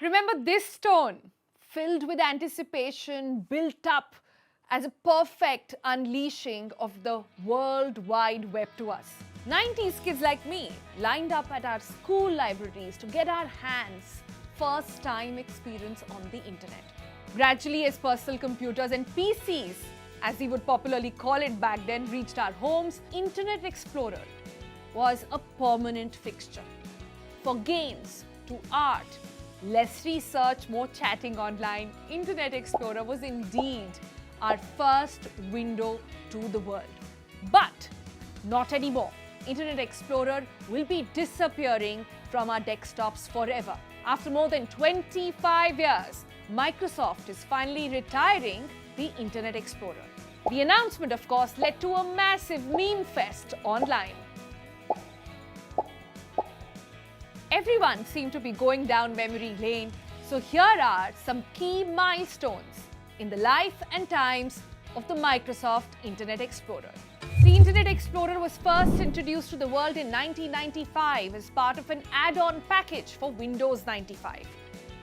Remember this tone, filled with anticipation, built up as a perfect unleashing of the World Wide Web to us. 90s kids like me lined up at our school libraries to get our hands first time experience on the internet. Gradually, as personal computers and PCs, as we would popularly call it back then, reached our homes, Internet Explorer was a permanent fixture. For games to art, less research, more chatting online, Internet Explorer was indeed our first window to the world. But not anymore. Internet Explorer will be disappearing from our desktops forever. After more than 25 years, Microsoft is finally retiring the Internet Explorer. The announcement, of course, led to a massive meme fest online. Everyone seemed to be going down memory lane, so here are some key milestones in the life and times of the Microsoft Internet Explorer. The Internet Explorer was first introduced to the world in 1995 as part of an add-on package for Windows 95.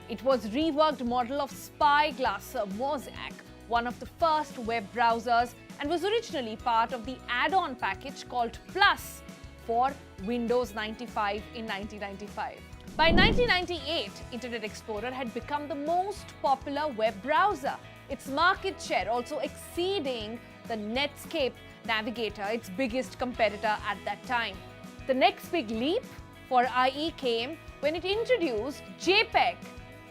It was a reworked model of Spyglass Mosaic, one of the first web browsers, and was originally part of the add-on package called Plus for Windows 95 in 1995. By 1998, Internet Explorer had become the most popular web browser, its market share also exceeding the Netscape Navigator, its biggest competitor at that time. The next big leap for IE came when it introduced JPEG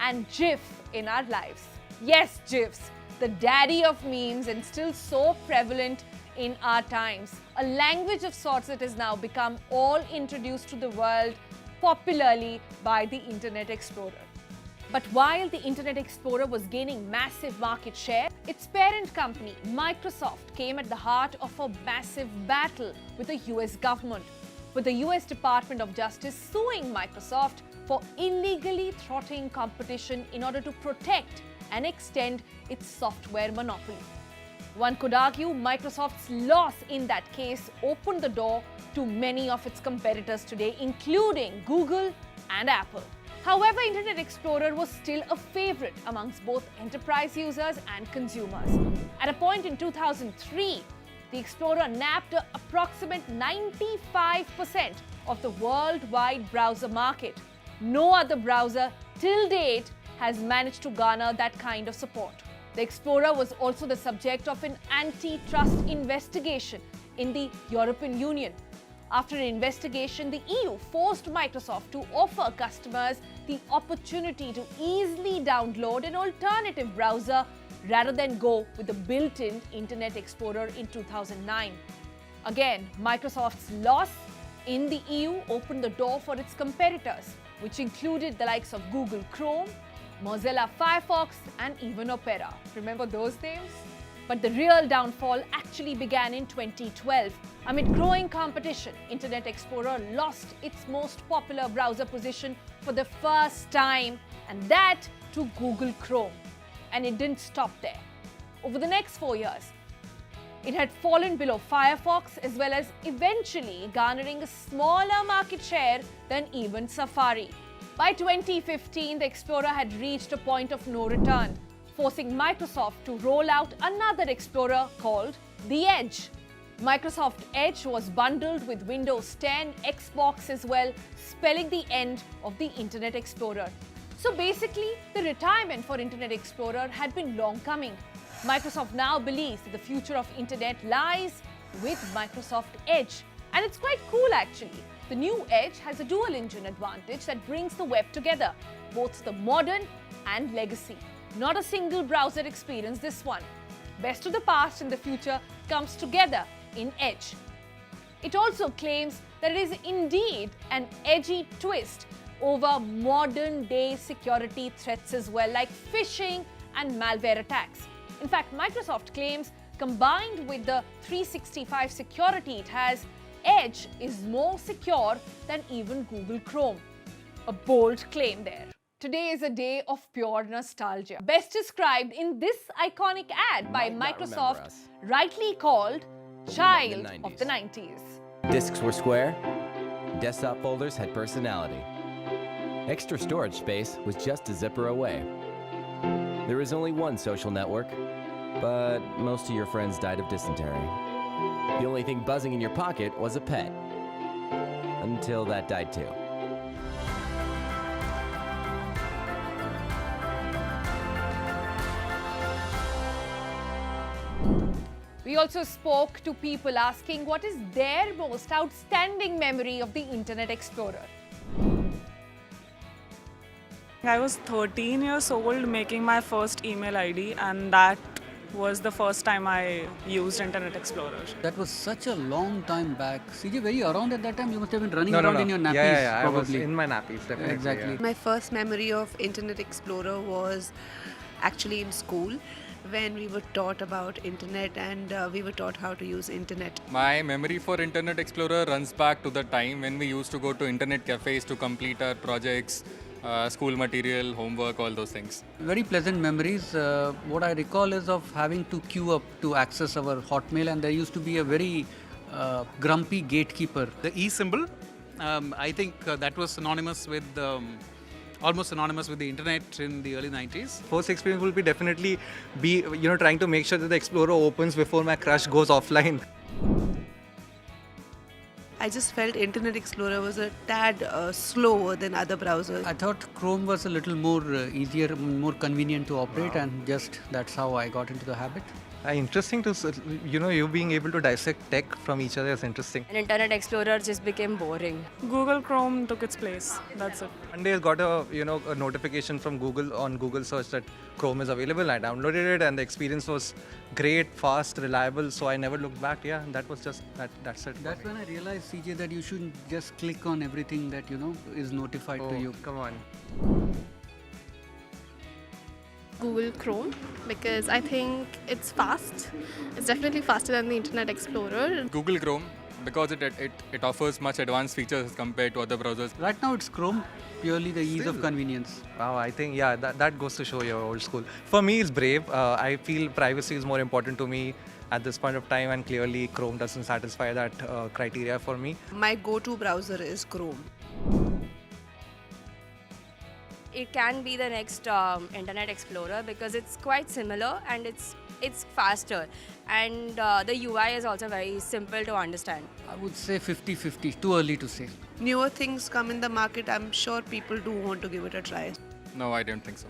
and GIF in our lives. Yes, GIFs, the daddy of memes and still so prevalent in our times. A language of sorts that has now become all introduced to the world popularly by the Internet Explorer. But while the Internet Explorer was gaining massive market share, its parent company, Microsoft, came at the heart of a massive battle with the US government, with the US Department of Justice suing Microsoft for illegally thwarting competition in order to protect and extend its software monopoly. One could argue Microsoft's loss in that case opened the door to many of its competitors today, including Google and Apple. However, Internet Explorer was still a favorite amongst both enterprise users and consumers. At a point in 2003, the Explorer nabbed an approximate 95% of the worldwide browser market. No other browser till date has managed to garner that kind of support. The Explorer was also the subject of an antitrust investigation in the European Union. After an investigation, the EU forced Microsoft to offer customers the opportunity to easily download an alternative browser rather than go with the built-in Internet Explorer in 2009. Again, Microsoft's loss in the EU opened the door for its competitors, which included the likes of Google Chrome, Mozilla Firefox, and even Opera. Remember those names? But the real downfall actually began in 2012. Amid growing competition, Internet Explorer lost its most popular browser position for the first time, and that to Google Chrome. And it didn't stop there. Over the next 4 years, it had fallen below Firefox, as well as eventually garnering a smaller market share than even Safari. By 2015, the Explorer had reached a point of no return, forcing Microsoft to roll out another Explorer called the Edge. Microsoft Edge was bundled with Windows 10, Xbox as well, spelling the end of the Internet Explorer. So basically, the retirement for Internet Explorer had been long coming. Microsoft now believes that the future of Internet lies with Microsoft Edge. And it's quite cool actually. The new Edge has a dual engine advantage that brings the web together, both the modern and legacy. Not a single browser experience, this one. Best of the past and the future comes together in Edge. It also claims that it is indeed an edgy twist over modern-day security threats as well, like phishing and malware attacks. In fact, Microsoft claims, combined with the 365 security it has, Edge is more secure than even Google Chrome. A bold claim there. Today is a day of pure nostalgia, best described in this iconic ad by Microsoft, rightly called Child of the 90s. Discs were square, desktop folders had personality. Extra storage space was just a zipper away. There was only one social network, but most of your friends died of dysentery. The only thing buzzing in your pocket was a pet. Until that died too. We also spoke to people asking what is their most outstanding memory of the Internet Explorer. I was 13 years old making my first email ID, and that was the first time I used Internet Explorer. That was such a long time back. CJ, were you around at that time? You must have been running No, around in your nappies, yeah, probably. I was in my nappies, definitely. Exactly. Yeah. My first memory of Internet Explorer was actually in school when we were taught about internet and we were taught how to use internet. My memory for Internet Explorer runs back to the time when we used to go to internet cafes to complete our projects, school material, homework, all those things. Very pleasant memories. What I recall is of having to queue up to access our Hotmail, and there used to be a very grumpy gatekeeper. The E symbol, I think that was synonymous with almost synonymous with the internet in the early 90s. First experience will be definitely trying to make sure that the Explorer opens before my crush goes offline. I just felt Internet Explorer was a tad slower than other browsers. I thought Chrome was a little more easier, more convenient to operate, and just that's how I got into the habit. Interesting to, you being able to dissect tech from each other is interesting. And Internet Explorer just became boring. Google Chrome took its place. That's it. One day I got a notification from Google on Google search that Chrome is available. I downloaded it and the experience was great, fast, reliable. So I never looked back. Yeah, that was just that's it. That's when I realized, CJ, that you shouldn't just click on everything that is notified to you. Come on. Google Chrome, because I think it's fast. It's definitely faster than the Internet Explorer. Google Chrome, because it offers much advanced features as compared to other browsers. Right now it's Chrome, purely the ease of convenience. Wow, I think, that goes to show you're old school. For me, it's Brave. I feel privacy is more important to me at this point of time, and clearly Chrome doesn't satisfy that criteria for me. My go-to browser is Chrome. It can be the next Internet Explorer because it's quite similar and it's faster, and the UI is also very simple to understand. I would say 50-50, too early to say. Newer things come in the market. I'm sure people do want to give it a try. No, I don't think so.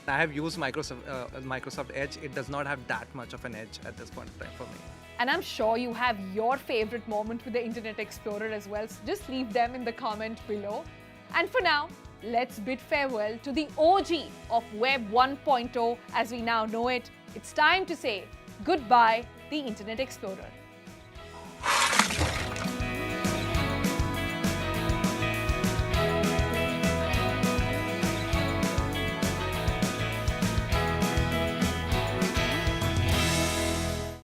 I have used Microsoft Edge. It does not have that much of an edge at this point of time for me. And I'm sure you have your favorite moment with the Internet Explorer as well. So just leave them in the comment below. And for now, let's bid farewell to the OG of Web 1.0 as we now know it. It's time to say goodbye, the Internet Explorer.